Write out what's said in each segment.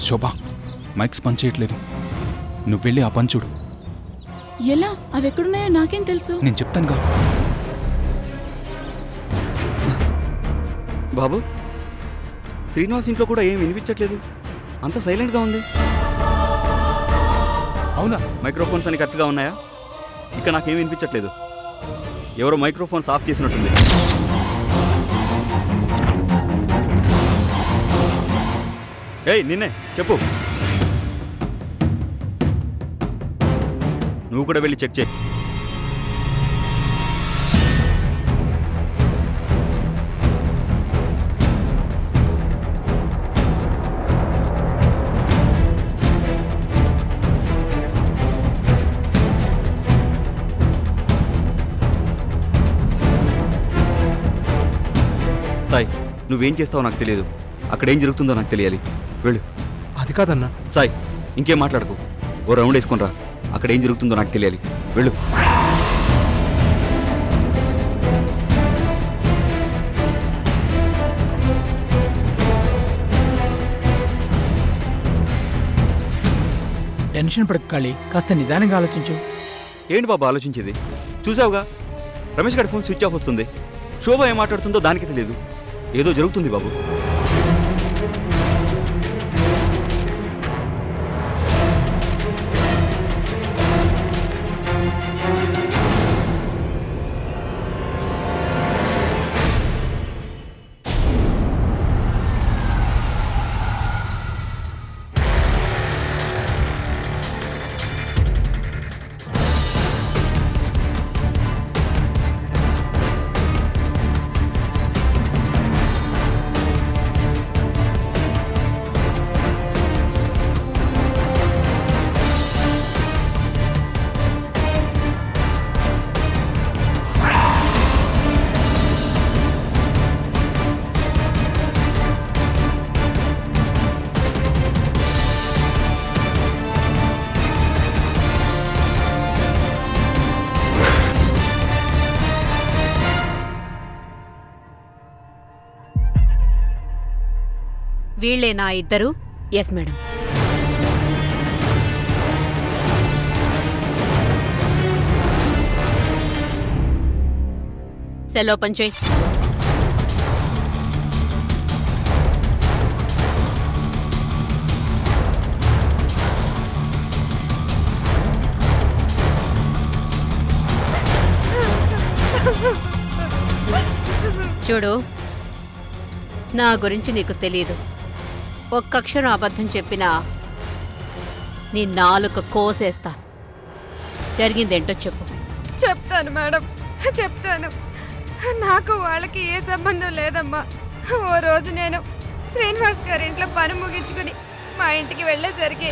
శోభా, mics పనిచేయట్లేదు. నువ్వు వెళ్ళి ఆ పని చూడు. ఎలా? అవి ఎక్కడున్నాయో నాకేం తెలుసు? నేను చెప్తానుగా. బాబు, శ్రీనివాస్ ఇంట్లో కూడా ఏం వినిపించట్లేదు, అంత సైలెంట్గా ఉంది. అవునా? మైక్రోఫోన్స్ అన్ని కరెక్ట్గా ఉన్నాయా? ఇక్కడ నాకేం వినిపించట్లేదు. ఎవరో మైక్రోఫోన్స్ ఆఫ్ చేసినట్టుంది. ఏయ్ నిన్నే చెప్పు. నువ్వు కూడా వెళ్ళి చెక్ చేయి. సాయ్, నువ్వేం చేస్తావో నాకు తెలియదు. అక్కడ ఏం జరుగుతుందో నాకు తెలియాలి. వెళ్ళు. అది కాదన్నా. సాయ్, ఇంకేం మాట్లాడకు. ఓ రౌండ్ వేసుకొని రా. అక్కడ ఏం జరుగుతుందో నాకు తెలియాలి. వెళ్ళు. టెన్షన్ పడకు కాళీ, కాస్త నిదానంగా ఆలోచించు. ఏంటి బాబు ఆలోచించేది? చూసావుగా, రమేష్ గారి ఫోన్ స్విచ్ ఆఫ్ వస్తుంది. శోభ ఏం మాట్లాడుతుందో దానికి తెలియదు. ఏదో జరుగుతుంది బాబు. వీళ్ళేనా ఇద్దరు? Yes madam. సెల్ ఓపెన్ చేయి. చూడు, నా గురించి నీకు తెలీదు. ఒక్క అక్షరం అబద్ధం చెప్పినా నీ నాలుక కోసేస్తా. జరిగిందేంటో చెప్పు. చెప్తాను మేడం, చెప్తాను. నాకు వాళ్ళకి ఏ సంబంధం లేదమ్మా. ఓ రోజు నేను శ్రీనివాస్ గారి ఇంట్లో పని ముగించుకుని మా ఇంటికి వెళ్ళేసరికి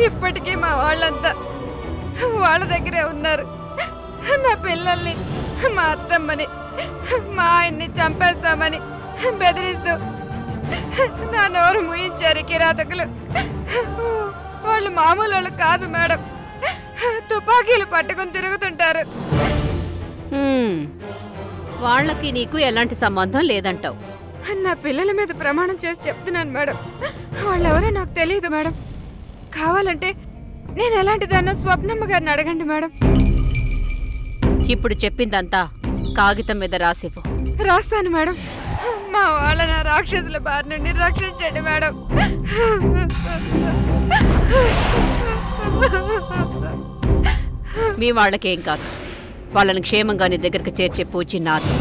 ఇప్పటికీ మా వాళ్ళంతా వాళ్ళ దగ్గరే ఉన్నారు. నా పిల్లల్ని, మా అత్తమ్మని, మా ఆయన్ని చంపేస్తామని బెదిరిస్తూ నా నోరు ముయించారు కిరాతకులు. వాళ్ళు మామూలు వాళ్ళు కాదు మేడం. తుపాకీలు పట్టుకుని తిరుగుతుంటారు. వాళ్ళకి నీకు ఎలాంటి సంబంధం లేదంటావు? నా పిల్లల మీద ప్రమాణం చేసి చెప్తున్నాను మేడం. వాళ్ళెవరో నాకు తెలియదు మేడం. కావాలంటే నేను ఎలాంటిదాన్నో స్వప్నమ్మ గారిని అడగండి మేడం. ఇప్పుడు చెప్పిందంతా కాగితం మీద రాసివ్వు. రాస్తాను మేడం. మా వాళ్ళ రాక్షసుల బారి నుండి రక్షించండి మేడం. మీ వాళ్ళకేం కాదు. వాళ్ళని క్షేమంగా నీ దగ్గరికి చేర్చే పూచి నాది.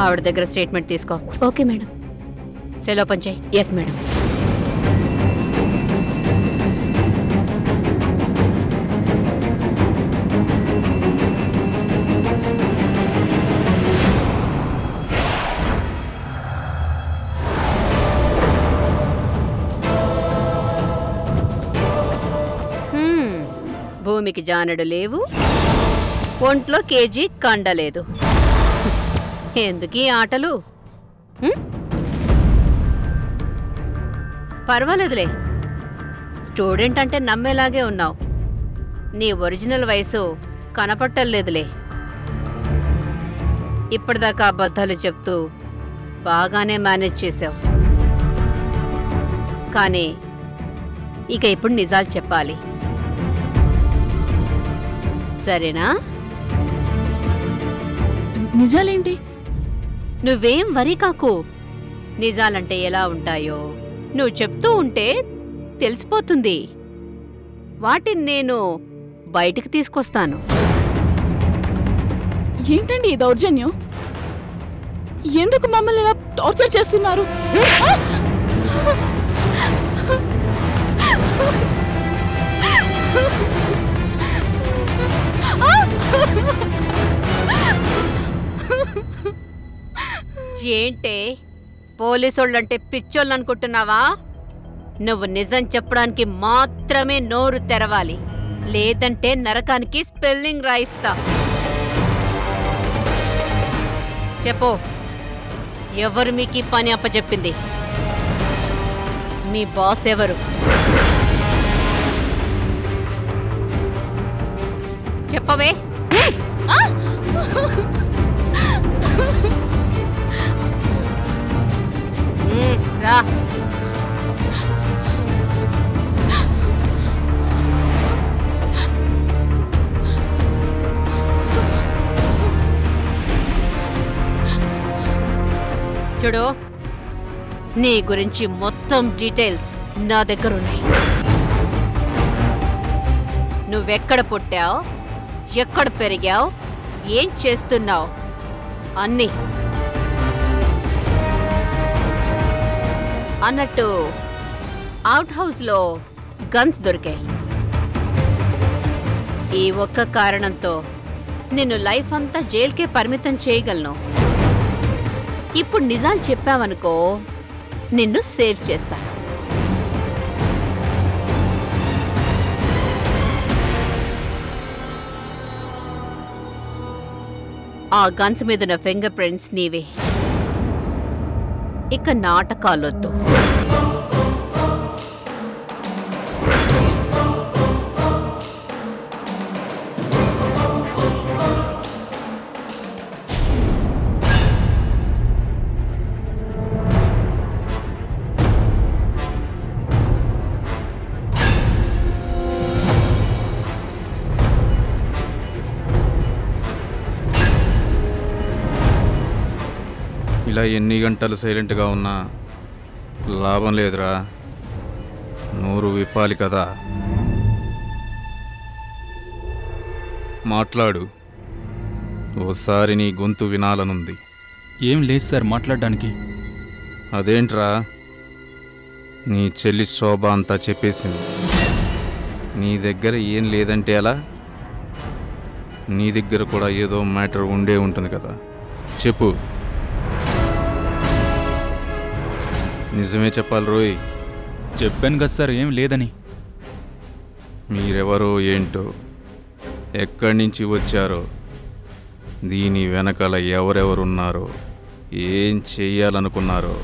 ఆవిడ దగ్గర స్టేట్మెంట్ తీసుకో. Okay madam. సెల్ ఓపెన్ చేయి. Yes madam. భూమికి జానడు లేవు, ఒంట్లో కేజీ కండలేదు. ఎందుకు ఈ ఆటలు? పర్వాలేదులే, స్టూడెంట్ అంటే నమ్మేలాగే ఉన్నావు. నీ ఒరిజినల్ వయసు కనపట్టలేదులే. ఇప్పటిదాకా అబద్ధాలు చెప్తూ బాగానే మేనేజ్ చేసావు. కానీ ఇక ఇప్పుడు నిజాలు చెప్పాలి, సరేనా? నిజాలేంటి? నువ్వేం వరి కాకు. నిజాలంటే ఎలా ఉంటాయో నువ్వు చెప్తూ ఉంటే తెలిసిపోతుంది. వాటిని నేను బయటికి తీసుకొస్తాను. ఏంటండి ఈ దౌర్జన్యం? ఎందుకు మమ్మల్ని ఇలా టార్చర్ చేస్తున్నారు? ఏంటే పోలీసోళ్ళంటే పిచ్చోళ్ళు అనుకుంటున్నావా? నువ్వు నిజం చెప్పడానికి మాత్రమే నోరు తెరవాలి, లేదంటే నరకానికి స్పెల్లింగ్ రాయిస్తా. చెప్పు, ఎవరు మీకు ఈ పని అప్పచెప్పింది? మీ బాస్ ఎవరు? చెప్పవే. రా. చూడు, నీ గురించి మొత్తం డీటెయిల్స్ నా దగ్గర ఉన్నాయి. నువ్వెక్కడ పుట్టావు, ఎక్కడ పెరిగావు, ఏం చేస్తున్నావు అన్నీ. అన్నట్టు అవుట్ హౌస్లో గన్స్ దొరికాయి. ఈ ఒక్క కారణంతో నిన్ను లైఫ్ అంతా జైలుకే పరిమితం చేయగలను. ఇప్పుడు నిజాలు చెప్పావనుకో, నిన్ను సేవ్ చేస్తాను. ఆ గన్స్ మీదున్న ఫింగర్ ప్రింట్స్ నీవే. ఇక నాటకాలొద్దు. ఇలా ఎన్ని గంటలు సైలెంట్గా ఉన్నా లాభం లేదురా. నోరు విప్పాలి కదా. మాట్లాడు, ఓసారి నీ గొంతు వినాలనుంది. ఏం లేదు సార్ మాట్లాడడానికి. అదేంట్రా, నీ చెల్లి శోభ అంతా చెప్పేసింది. నీ దగ్గర ఏం లేదంటే ఎలా? నీ దగ్గర కూడా ఏదో మ్యాటర్ ఉండే ఉంటుంది కదా, చెప్పు. నిజమే చెప్పాలి రోయ్. చెప్పాను కదా సార్ ఏం లేదని. మీరెవరో ఏంటో, ఎక్కడి నుంచి వచ్చారో, దీని వెనకాల ఎవరెవరున్నారో, ఏం చెయ్యాలనుకున్నారో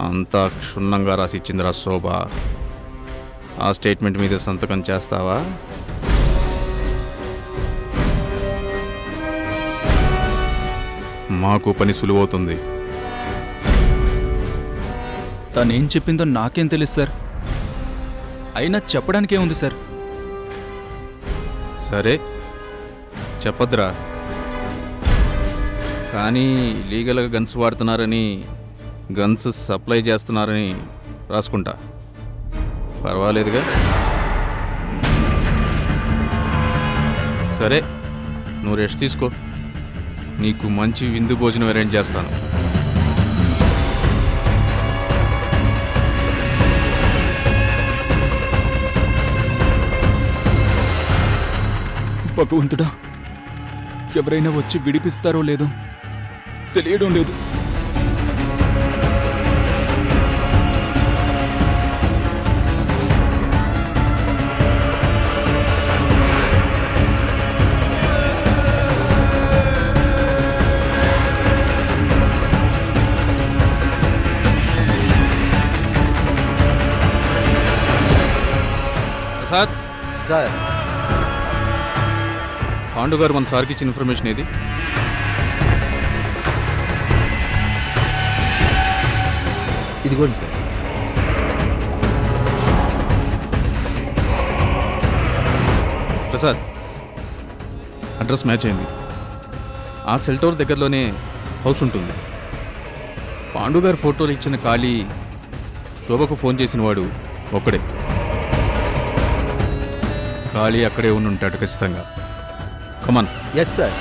అంతా క్షుణ్ణంగా రాసిచ్చిందిరా శోభ. ఆ స్టేట్మెంట్ మీద సంతకం చేస్తావా? మాకు పని సులువవుతుంది. తను ఏం చెప్పిందో నాకేం తెలుసు సార్. అయినా చెప్పడానికే ఉంది సార్. సరే చెప్పద్దురా, కానీ లీగల్గా గన్స్ వాడుతున్నారని, గన్స్ సప్లై చేస్తున్నారని రాసుకుంటా. పర్వాలేదుగా. సరే నువ్వు రెస్ట్ తీసుకో, నీకు మంచి విందు భోజనం అరేంజ్ చేస్తాను. భగవంతుడా, ఎవరైనా వచ్చి విడిపిస్తారో లేదో తెలియడం లేదు. ప్రసాద్, సార్ పాండు గారు మన సార్కి ఇచ్చిన ఇన్ఫర్మేషన్ ఏది? ఇదిగోండి సార్. ప్రసాద్, అడ్రస్ మ్యాచ్ అయింది. ఆ సెల్ టవర్ దగ్గరలోనే హౌస్ ఉంటుంది. పాండు గారు ఫోటోలు ఇచ్చిన ఖాళీ శోభకు ఫోన్ చేసిన వాడు ఒక్కడే. ఖాళీ అక్కడే ఉండి ఉంటాడు ఖచ్చితంగా. కమాన్. Yes sir.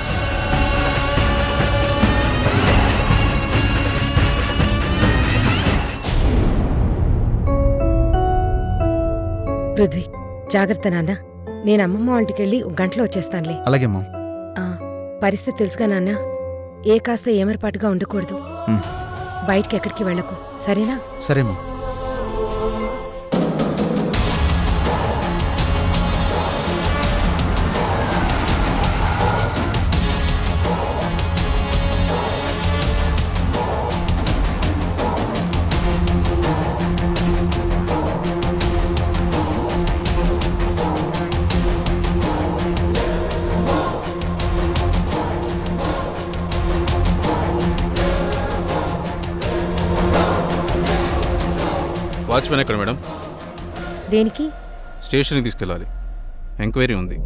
పృథ్వీ, జాగ్రత్త నాన్న. నేను అమ్మమ్మ వాళ్ళకి వెళ్ళి ఒక గంటలో వచ్చేస్తానులే. అలాగే అమ్మా. పరిస్థితి తెలుసుగా నాన్న. ఏ కాస్త ఏమరపాటుగా ఉండకూడదు. బయటికి ఎక్కడికి వెళ్ళకు, సరేనా? సరేమ్మా. వాచ్మెన్ ఎక్కడ మేడం? దేనికి? స్టేషన్కి తీసుకెళ్ళాలి, ఎంక్వైరీ ఉంది.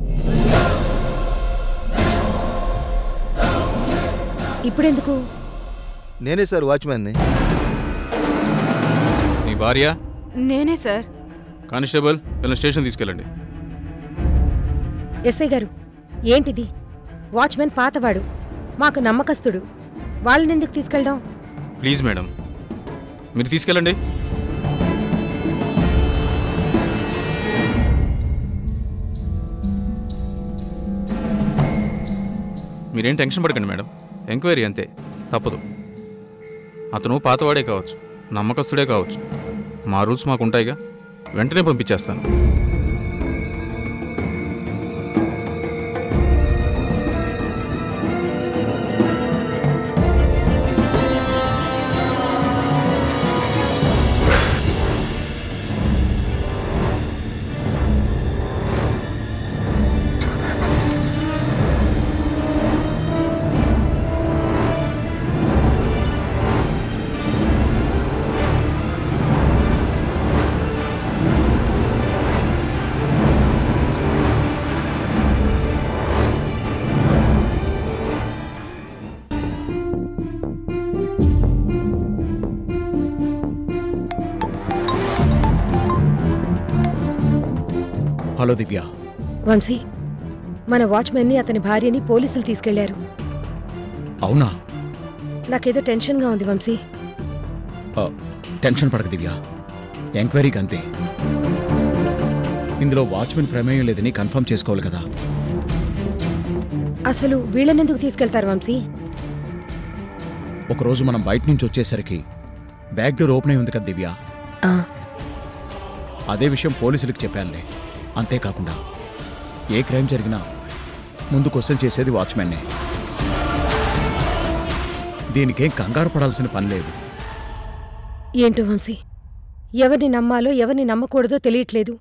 ఇప్పుడెందుకు? నేనే సార్ వాచ్మెన్ని. నీ భార్య? నేనే సార్. కానిస్టేబుల్, వీళ్ళని స్టేషన్ తీసుకెళ్ళండి. ఎస్ఐ గారు, ఏంటిది? వాచ్మెన్ పాతవాడు, మాకు నమ్మకస్తుడు. వాళ్ళని ఎందుకు తీసుకెళ్ళడం? ప్లీజ్ మేడం, మీరు తీసుకెళ్ళండి. మీరేం టెన్షన్ పడకండి మేడం, ఎంక్వైరీ అంతే, తప్పదు. అతను పాతవాడే కావచ్చు, నమ్మకస్తుడే కావచ్చు, మా రూల్స్ మాకు ఉంటాయిగా. వెంటనే పంపించేస్తాను. హలో దివ్య. వంశీ, మన వాచ్మెన్ని అతని భార్యని పోలీసులు తీసుకెళ్లారు. అవునా? నాకేదో టెన్షన్గా ఉంది వంశీ. టెన్షన్ పడక దివ్య, ఎంక్వైరీకి అంతే. ఇందులో వాచ్మెన్ ప్రమేయం లేదని కన్ఫర్మ్ చేసుకోవాలి కదా. అసలు వీళ్ళనెందుకు తీసుకెళ్తారు వంశీ? ఒకరోజు మనం బయట నుంచి వచ్చేసరికి బ్యాక్ డోర్ ఓపెన్ అయి ఉంది కదా దివ్య. అదే విషయం పోలీసులకు చెప్పానులే. అంతేకాకుండా ఏ క్రైమ్ జరిగినా ముందు క్వశ్చన్ చేసేది వాచ్మెన్నే. దీనికేం కంగారు పడాల్సిన పని లేదు. ఏంటో వంశీ, ఎవరిని నమ్మాలో ఎవరిని నమ్మకూడదో తెలియట్లేదు.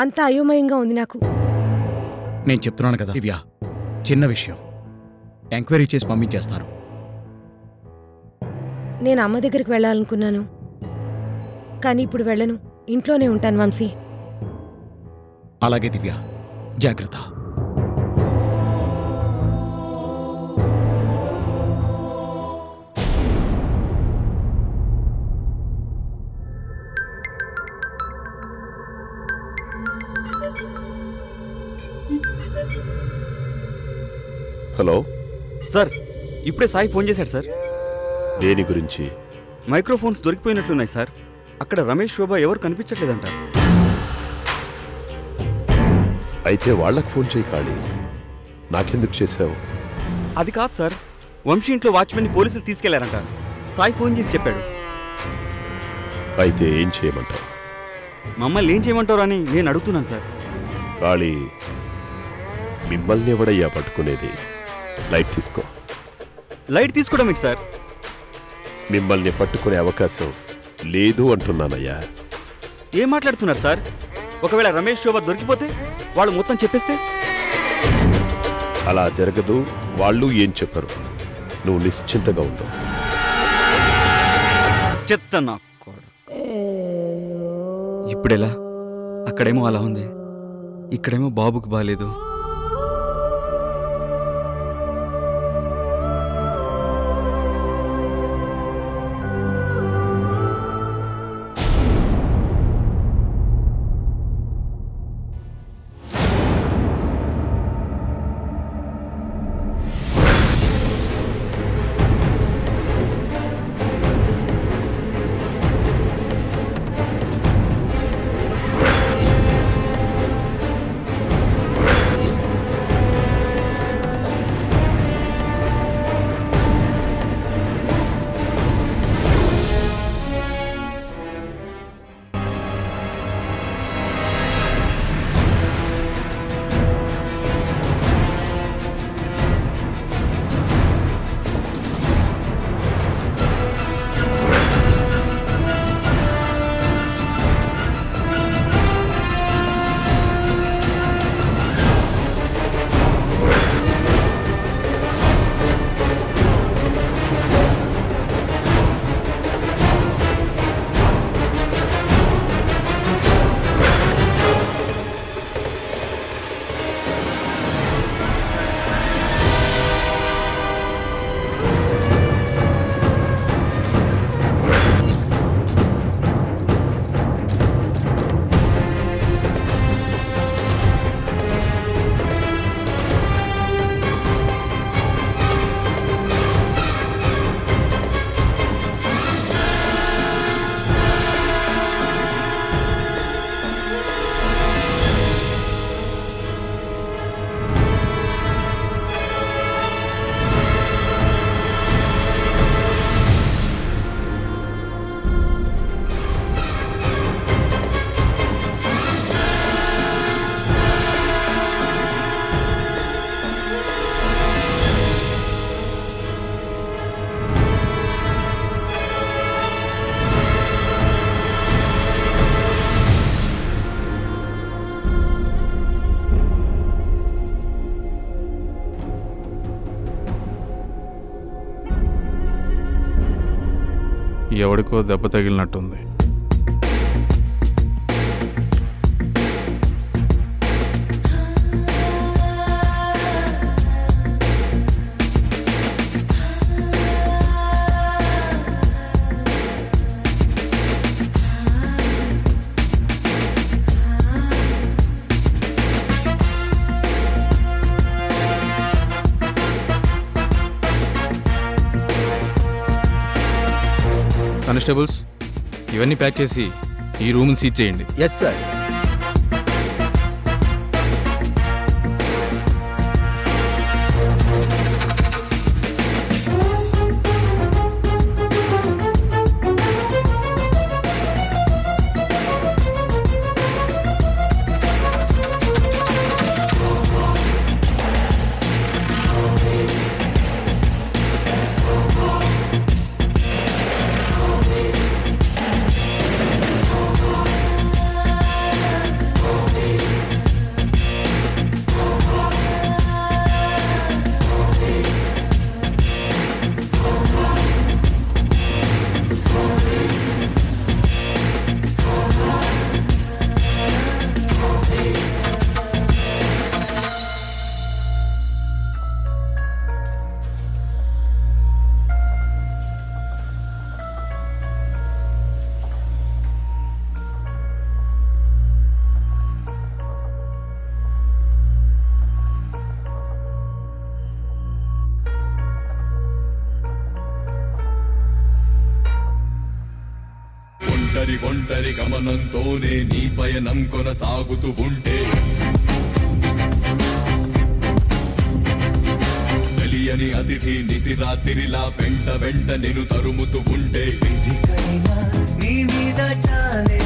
అంతా అయోమయంగా ఉంది నాకు. నేను చెప్తున్నాను కదా దివ్య, చిన్న విషయం, ఎంక్వైరీ చేసి పంపించేస్తారు. నేను అమ్మ దగ్గరికి వెళ్ళాలనుకున్నాను, కానీ ఇప్పుడు వెళ్ళను. ఇంట్లోనే ఉంటాను వంశీ. అలాగే దివ్య, జాగ్రత్త. హలో సార్, ఇప్పుడే సాయి ఫోన్ చేశాడు సార్. దేని గురించి? మైక్రోఫోన్స్ దొరికిపోయినట్లున్నాయి సార్. అక్కడ రమేష్ శోభ ఎవరు కనిపించట్లేదంట. అయితే వాళ్ళకు ఫోన్ చేయి కాళీ. నాకెందుకు చేశావు? అది కాదు సార్, వంశీ ఇంట్లో వాచ్మెన్ని పోలీసులు తీసుకెళ్లారంట. సాయి ఫోన్ చేసి చెప్పాడు. అయితే ఏం చేయమంటావు? మమ్మల్ని ఏం చేయమంటారు అని నేను అడుగుతున్నాను సార్. కాళీ, మిమ్మల్ని ఎవడయ్యా పట్టుకునేది? లైట్ తీసుకో. లైట్ తీసుకోవడం ఏంటి సార్? మిమ్మల్ని పట్టుకునే అవకాశం లేదు అంటున్నానయ్యా. ఏం మాట్లాడుతున్నారు సార్? ఒకవేళ రమేష్ శోభ దొరికిపోతే వాళ్ళు మొత్తం చెప్పేస్తే? అలా జరగదు, వాళ్ళు ఏం చెప్పరు. నువ్వు నిశ్చింతగా ఉండు. చెత్త నా కొడుకు. ఇప్పుడెలా? అక్కడేమో అలా ఉంది, ఇక్కడేమో బాబుకు బాలేదు. ఎవడికో దెబ్బ తగిలినట్టుంది. కానిస్టేబుల్స్, ఇవన్నీ ప్యాక్ చేసి ఈ రూమ్ని సీజ్ చేయండి. Yes sir. ఒంటరి గమనంతోనే నీ పయనం కొనసాగుతూ ఉంటే తెలియని అతిథి నిసిరాత్రిలా వెంట నేను తరుముతూ ఉంటే నీ మీద చాలే